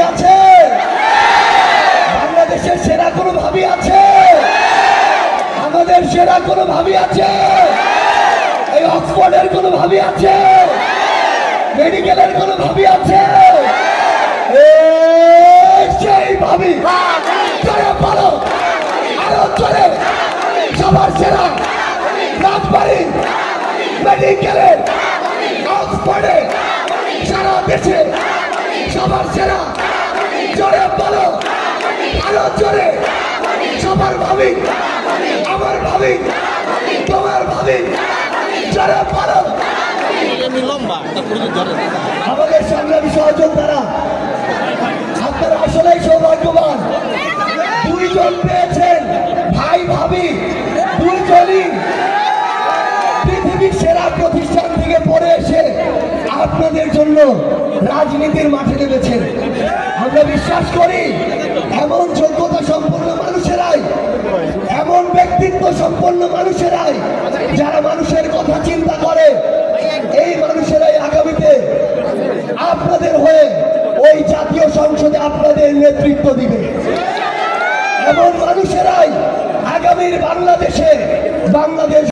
আছে? বাংলাদেশের সেরা কোনো ভাবি আছে? আমাদের সেরা কোনো ভাবি আছে? এই অক্সফোর্ডের কোনো ভাবি আছে? মেডিকেলের কোনো ভাবি আছে? সেই ভাবি জোরে বলো, আরো জোরে। সবার সেরা রাজবাড়ী মেডিকেলের, অক্সফোর্ডে, সারা দেশে সবার সেরা। জোরে বলো, আরো জোরে। সবার ভাবি, আমার ভাবি, তোমার ভাবি, জোরে বলো। আমাদের সংগ্রামী সহযোদ্ধারা, আপনারা আসলেই সৌভাগ্যবান। দুইজন পেয়েছেন, ভাই ভাবি দুইজনই পৃথিবীর সেরা প্রতিষ্ঠান থেকে পড়ে এসে আপনাদের জন্য রাজনীতির মাঠে নেমেছেন। আমরা বিশ্বাস করি এমন যোগ্যতা সম্পন্ন মানুষেরাই, এমন ব্যক্তিত্ব সম্পন্ন মানুষেরাই, যারা মানুষের কথা চিন্তা করে, এই মানুষেরাই আগামীতে আপনাদের হয়ে ওই জাতীয় সংসদে আপনাদের নেতৃত্ব দিবে। এমন মানুষেরাই আগামীর বাংলাদেশে বাংলাদেশ